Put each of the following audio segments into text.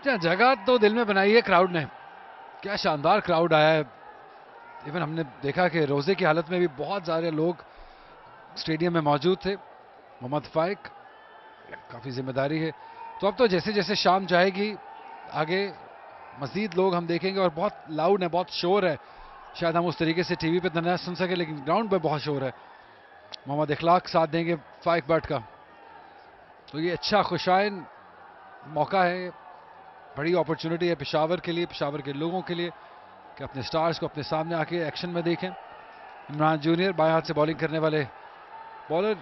जगह तो दिल में बनाई है क्राउड ने, क्या शानदार क्राउड आया है। इवन हमने देखा कि रोजे की हालत में भी बहुत सारे लोग स्टेडियम में मौजूद थे। मोहम्मद फाइक, काफ़ी जिम्मेदारी है। तो अब तो जैसे जैसे शाम जाएगी आगे मजीद लोग हम देखेंगे, और बहुत लाउड है, बहुत शोर है। शायद हम उस तरीके से टीवी पे तो न सुन सके, लेकिन ग्राउंड पे बहुत शोर है। मोहम्मद इखलाक साथ देंगे फाइक बट का, तो ये अच्छा खुशाइन मौका है, बड़ी अपॉर्चुनिटी है पेशावर के लिए, पेशावर के लोगों के लिए, कि अपने स्टार्स को अपने सामने आके एक्शन में देखें। इमरान जूनियर बाएं हाथ से बॉलिंग करने वाले बॉलर,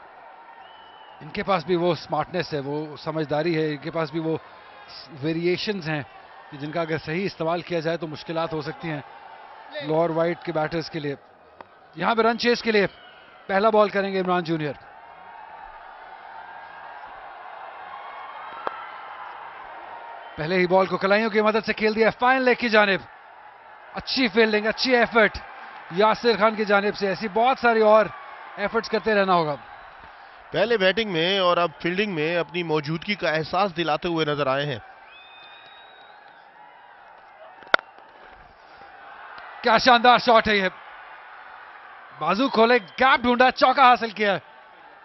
इनके पास भी वो स्मार्टनेस है, वो समझदारी है, इनके पास भी वो वेरिएशंस हैं कि जिनका अगर सही इस्तेमाल किया जाए तो मुश्किलात हो सकती हैं लोअर वाइट के बैटर्स के लिए। यहां पे रन चेस के लिए पहला बॉल करेंगे इमरान जूनियर। पहले ही बॉल को कलाइयों की मदद से खेल दिया फाइन लेग की जानिब। अच्छी फील्डिंग, अच्छी एफर्ट यासिर खान की जानिब से। ऐसी बहुत सारी और एफर्ट्स करते रहना होगा। पहले बैटिंग में और अब फील्डिंग में अपनी मौजूदगी का एहसास दिलाते हुए नजर आए हैं। क्या शानदार शॉट है ये, बाजू खोले, गैप ढूंढा, चौका हासिल किया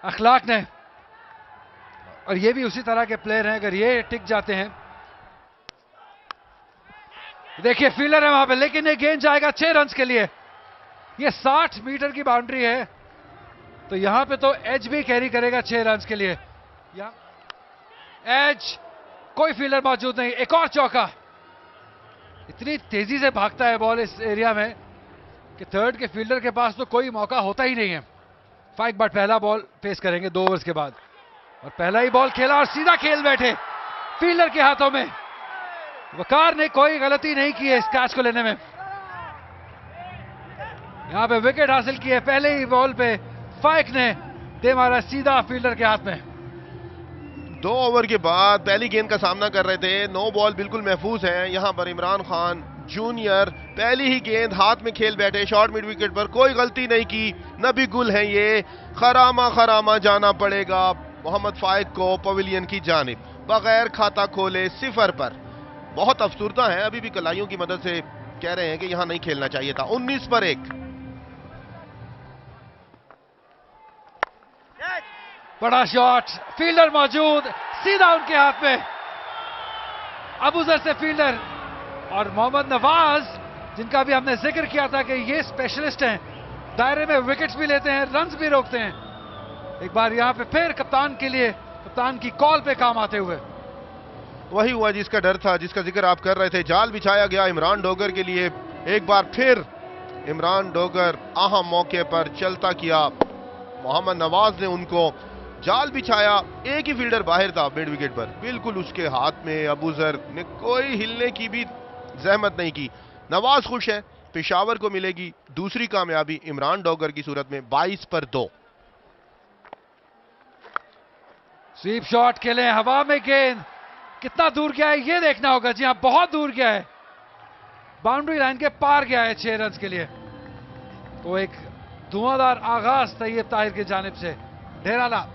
अखलाक ने। और ये भी उसी तरह के प्लेयर हैं, अगर ये टिक जाते हैं। देखिए फील्डर है वहां पे, लेकिन ये गेंद जाएगा 6 रन के लिए। ये 60 मीटर की बाउंड्री है, तो यहां पे तो एज भी कैरी करेगा 6 रन के लिए। एज, कोई फील्डर मौजूद नहीं, एक और चौका। इतनी तेजी से भागता है बॉल इस एरिया में कि थर्ड के फील्डर के पास तो कोई मौका होता ही नहीं है। फाइक बट पहला बॉल फेस करेंगे 2 ओवर्स के बाद, और पहला ही बॉल खेला और सीधा खेल बैठे फील्डर के हाथों में। वकार ने कोई गलती नहीं की है इस कैच को लेने में। यहां पे विकेट हासिल की है पहले ही बॉल पे, फाइक ने दे मारा सीधा फील्डर के हाथ में। 2 ओवर के बाद पहली गेंद का सामना कर रहे थे, 9 बॉल बिल्कुल महफूज हैं। यहां पर इमरान खान जूनियर पहली ही गेंद हाथ में खेल बैठे, शॉर्ट मिड विकेट पर, कोई गलती नहीं की। नबी गुल है ये, खरामा खरामा जाना पड़ेगा मोहम्मद फाइक को पवेलियन की जानिब, बगैर खाता खोले 0 पर। बहुत अफसुर्दा है, अभी भी कलाइयों की मदद से कह रहे हैं कि यहां नहीं खेलना चाहिए था। 19 पर 1। बड़ा शॉट, फील्डर मौजूद, सीधा उनके हाथ में। अबूजर से फील्डर, और मोहम्मद नवाज जिनका भी हमने जिक्र किया था कि ये स्पेशलिस्ट हैं, दायरे में विकेट्स भी लेते हैं, रन्स भी रोकते हैं। एक बार यहां पे फिर कप्तान के लिए, कप्तान की कॉल पे काम आते हुए। वही हुआ जिसका डर था, जिसका जिक्र आप कर रहे थे। जाल बिछाया गया इमरान डोगर के लिए। एक बार फिर इमरान डोगर अहम मौके पर चलता किया, मोहम्मद नवाज ने उनको जाल बिछाया। एक ही फील्डर बाहर था मिड विकेट पर, बिल्कुल उसके हाथ में। अबूजर ने कोई हिलने की भी जहमत नहीं की। नवाज खुश है, पेशावर को मिलेगी दूसरी कामयाबी इमरान डोगर की सूरत में। 22 पर 2। स्वीप शॉट खेले, हवा में गेंद कितना दूर गया है ये देखना होगा। जी हां, बहुत दूर गया है, बाउंड्री लाइन के पार गया है 6 रन के लिए। तो एक धुआंधार आगाज तैयब ताहिर की जानिब से। ढेराला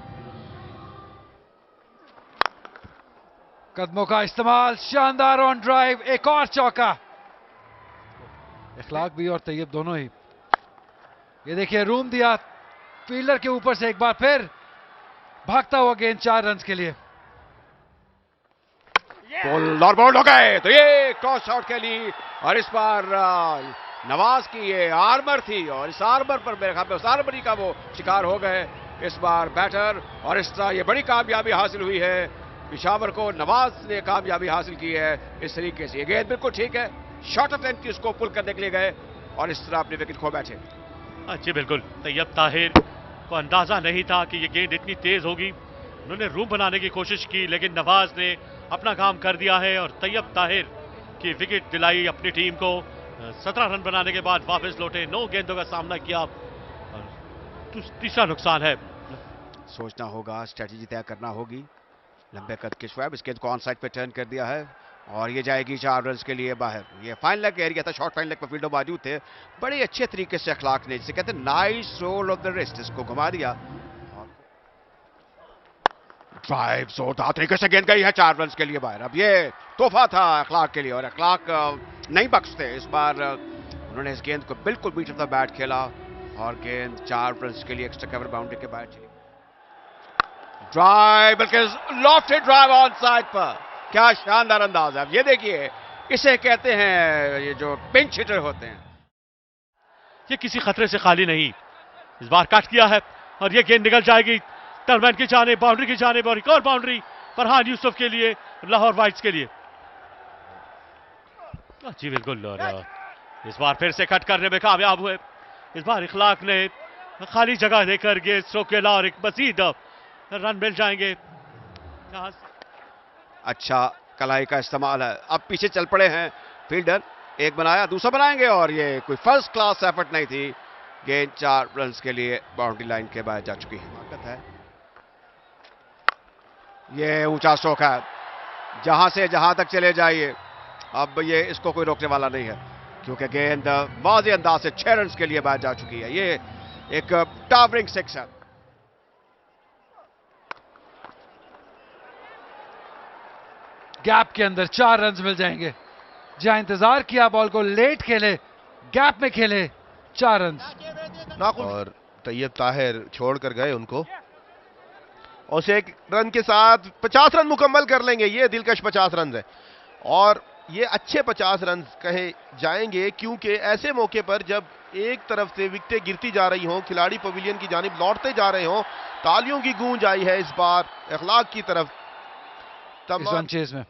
कदमों का इस्तेमाल, शानदार ऑन ड्राइव, एक और चौका। इखलाक भी और तैयब दोनों ही। ये देखिए रूम दिया फील्डर के ऊपर से, एक बार फिर भागता हुआ गेंद 4 रन के लिए। और बाउंड हो गए, तो ये क्रॉस शॉट के लिए, और इस बार नवाज की ये आर्मर थी, और इस आर्मर पर मेरे ख्याल में उस आर्मरी का वो शिकार हो गए इस बार बैटर। और इस तरह ये बड़ी कामयाबी हासिल हुई है पेशावर को, नवाज ने कामयाबी हासिल की है इस तरीके से। ये गेंद बिल्कुल ठीक है, शॉर्ट ऑफ लेंथ की उसको पुल करने के लिए गए, और इस तरह अपने विकेट खो बैठे। जी बिल्कुल, तैयब ताहिर को अंदाजा नहीं था कि ये गेंद इतनी तेज होगी। उन्होंने रूम बनाने की कोशिश की, लेकिन नवाज ने अपना काम कर दिया है, और तैयब ताहिर की विकेट दिलाई अपनी टीम को। 17 रन बनाने के बाद वापस लौटे, 9 गेंदों का सामना किया, और तीसरा नुकसान है। सोचना होगा, स्ट्रेटेजी तय करना होगी। लंबे कद के शोएब इस गेंद को ऑन साइड पे टर्न कर दिया है, और ये जाएगी 4 रन के लिए बाहर। ये फाइन लेग एरिया था, शॉर्ट फाइन लेग पर फील्डर मौजूद थे। बड़े अच्छे तरीके से अखलाक ने, जिसे कहते हैं nice roll of the wrist, इसको घुमा दिया। ड्राइव जोरदार तरीके से गेंद गई है 4 रन के लिए बाहर। अब ये तोहफा था अखलाक के लिए और अखलाक नहीं बख्शते। इस बार उन्होंने इस गेंद को बिल्कुल बीच ऑफ द बैट खेला और गेंद 4 रन के लिए एक्स्ट्रा कवर बाउंड्री के बाहर चली। ड्राइव बल्कि लॉफ्टेड ड्राइव ऑन साइड पर, क्या शानदार अंदाज है। अब ये देखिए, इसे कहते हैं ये जो पिंच हिटर होते हैं। ये किसी खतरे से खाली नहीं, इस बार कट किया है और ये गेंद निकल जाएगी टर्नमैन की जाने, बाउंड्री की जाने और एक और बाउंड्री फरहान यूसुफ के लिए, लाहौर वाइट्स के लिए। जी बिल्कुल, और इस बार फिर से कट करने में कामयाब हुए। इस बार इखलाक ने खाली जगह देकर गेंद स्ट्रोक के और एक मजीद रन मिल जाएंगे। अच्छा कलाई का इस्तेमाल है। अब पीछे चल पड़े हैं फील्डर, एक बनाया दूसरा बनाएंगे और ये कोई फर्स्ट क्लास एफर्ट नहीं थी। गेंद 4 रन के लिए बाउंड्री लाइन के बाहर जा चुकी है। ये ऊंचा स्ट्रोक है, जहां से जहां तक चले जाइए, अब ये इसको कोई रोकने वाला नहीं है क्योंकि गेंद वाज़ेह अंदाज से 6 रन के लिए बाहर जा चुकी है। ये एक टावरिंग 6 है। गैप के अंदर 4 रन मिल जाएंगे। जहां इंतजार किया, बॉल को लेट खेले, गैप में खेले, 4 रन। और तैयब ताहिर छोड़कर गए उनको। और 1 रन के साथ 50 रन मुकम्मल कर लेंगे। ये दिलकश 50 रन है और ये अच्छे 50 रन कहे जाएंगे क्योंकि ऐसे मौके पर जब एक तरफ से विकेटें गिरती जा रही हों, खिलाड़ी पवेलियन की जानिब लौटते जा रहे हों, तालियों की गूंज आई है इस बार इखलाक की तरफ। तमाम चेज में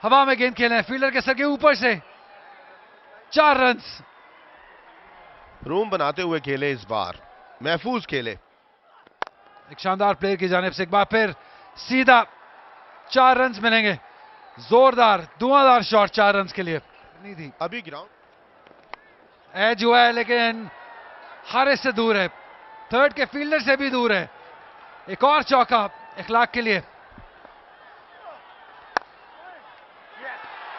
हवा में गेंद खेले, फील्डर के सर के ऊपर से 4 रन। रूम बनाते हुए खेले, इस बार महफूज खेले। एक शानदार प्लेयर की जानिब से एक बार फिर सीधा 4 रन मिलेंगे। जोरदार धुआंधार शॉट 4 रन के लिए नहीं थी। अभी ग्राउंड एज हुआ है लेकिन हारे से दूर है, थर्ड के फील्डर से भी दूर है। एक और चौका इखलाक के लिए।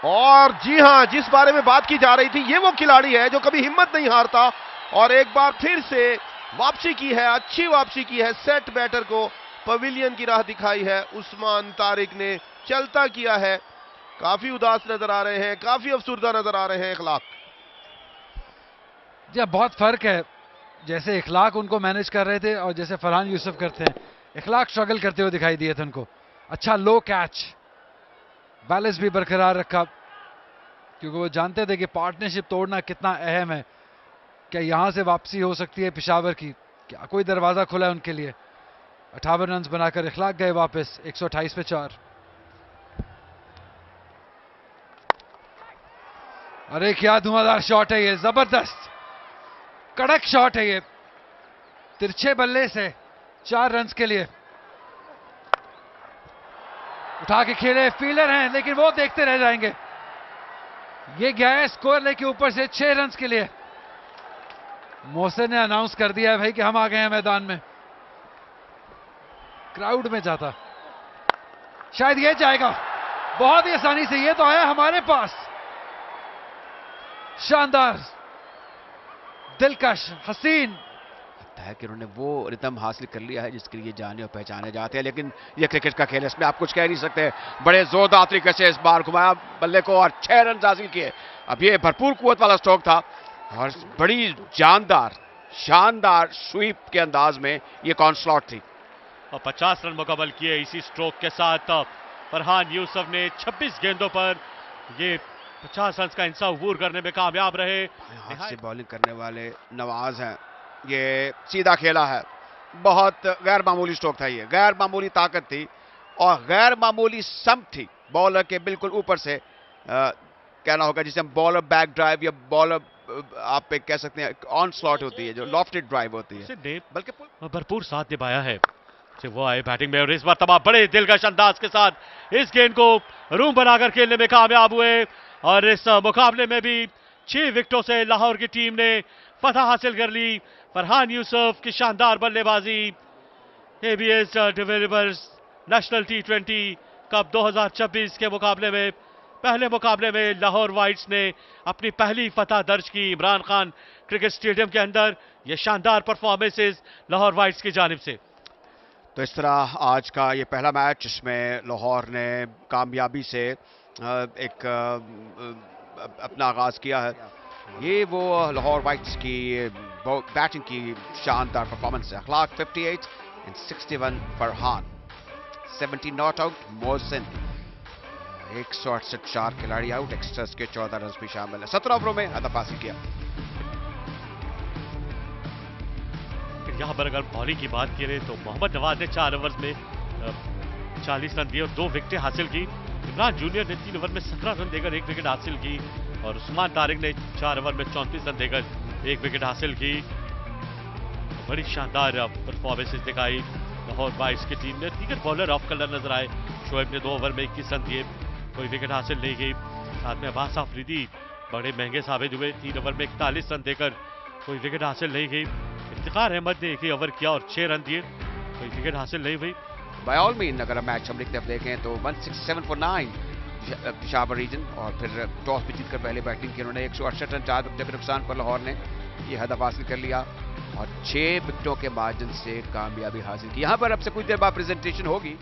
और जी हां, जिस बारे में बात की जा रही थी, ये वो खिलाड़ी है जो कभी हिम्मत नहीं हारता और एक बार फिर से वापसी की है, अच्छी वापसी की है। सेट बैटर को पवेलियन की राह दिखाई है। उस्मान तारिक ने चलता किया है। काफी उदास नजर आ रहे हैं, काफी अफसुर्दा नजर आ रहे हैं इखलाक। जी बहुत फर्क है, जैसे इखलाक उनको मैनेज कर रहे थे और जैसे फरहान यूसुफ करते हैं। इखलाक स्ट्रगल करते हुए दिखाई दिए थे उनको। अच्छा लो कैच, बैलेंस भी बरकरार रखा क्योंकि वो जानते थे कि पार्टनरशिप तोड़ना कितना अहम है। क्या यहां से वापसी हो सकती है पेशावर की? क्या कोई दरवाजा खुला है उनके लिए? 58 रन बनाकर इखलाक गए वापस 128 पे 4। अरे क्या धुआंधार शॉट है ये, जबरदस्त कड़क शॉट है ये, तिरछे बल्ले से 4 रन के लिए। उठा के खेले, फील्डर हैं लेकिन वो देखते रह जाएंगे। ये गया है स्कोर लेके ऊपर से 6 रन के लिए। मोहसिन ने अनाउंस कर दिया है भाई कि हम आ गए हैं मैदान में। क्राउड में जाता, शायद ये जाएगा बहुत ही आसानी से। ये तो आया हमारे पास, शानदार, दिलकश, हसीन। है कि उन्होंने वो रिदम हासिल कर लिया है जिसके लिए जाने और पहचाने जाते हैं। लेकिन ये क्रिकेट का खेल है, इसमें आप कुछ कह नहीं सकते। बड़े जोरदार तरीके से इस बार घुमाया बल्ले को और 6 रन हासिल किए। अब ये भरपूर कुव्वत वाला स्ट्रोक था और बड़ी जानदार शानदार स्वीप के अंदाज में ये कॉन स्लॉट थी और 50 रन मुकम्मल किए इसी स्ट्रोक के साथ। फरहान यूसुफ ने 26 गेंदों पर ये 50 रन का इंसाफ अबूर करने में कामयाब रहे। हाथ से बॉलिंग करने वाले नवाज हैं, ये सीधा खेला है। बहुत गैर मामूली स्ट्रोक था, ये गैर मामूली ताकत थी और गैर मामूली सम्प थी बॉलर के बिल्कुल ऊपर से। कहना होगा जिसे हम बॉलर बैक ड्राइव या बॉलर आप एक कह सकते हैं ऑन स्लॉट होती है, जो लॉफ्टेड ड्राइव होती है, बल्कि भरपूर साथ निभाया है। वो आए बैटिंग में और इस बार तमाम बड़े दिलकश अंदाज के साथ इस गेंद को रूम बनाकर खेलने में कामयाब हुए और इस मुकाबले में भी 6 विकेटों से लाहौर की टीम ने फतह हासिल कर ली। फरहान यूसुफ की शानदार बल्लेबाजी। ABS developers national T20 cup 2026 के मुकाबले में, पहले मुकाबले में लाहौर वाइट्स ने अपनी पहली फतह दर्ज की इमरान खान क्रिकेट स्टेडियम के अंदर। ये शानदार परफॉर्मेंसेस लाहौर वाइट्स की जानिब से। तो इस तरह आज का ये पहला मैच जिसमें लाहौर ने कामयाबी से अपना आगाज किया है। ये वो लाहौर वाइट्स की बैटिंग की शानदार परफॉर्मेंस है। अखलाक 58 and 61 Farhan 70 not out. Mohsin 168 4 खिलाड़ी आउट, एक्स्ट्रास के 14 रन भी शामिल है। 17 ओवरों में हदफ हासिल किया। यहाँ पर अगर बॉलिंग की बात करें तो मोहम्मद नवाज ने 4 ओवर्स में 40 रन दिए और 2 विकेटें हासिल की। इमरान जूनियर ने 3 ओवर में 17 रन देकर 1 विकेट हासिल की और उस्मान तारिक ने 4 ओवर में 34 रन देकर 1 विकेट हासिल की। बड़ी शानदार परफॉर्मेंसेस दिखाई लाहौर वाइट्स की टीम ने। दीगर बॉलर ऑफ कलर नजर आए। शोएब ने 2 ओवर में 21 रन दिए, कोई विकेट हासिल नहीं की। साथ में अब्बास आफरीदी बड़े महंगे साबित हुए, 3 ओवर में 41 रन देकर कोई विकेट हासिल नहीं की। इफ्तिखार अहमद ने 1 ही ओवर किया और 6 रन दिए, कोई विकेट हासिल नहीं हुई। बाय ऑल मीन अगर मैच हम लिखते देखें तो 167 फॉर 9 पिशावर रीजन, और फिर टॉस भी जीतकर पहले बैटिंग की उन्होंने। 168 रन 4 विकेट के नुकसान पर लाहौर ने ये हदफ हासिल कर लिया और 6 विकेटों के मार्जिन से कामयाबी हासिल की। यहाँ पर अब से कुछ देर बाद प्रेजेंटेशन होगी।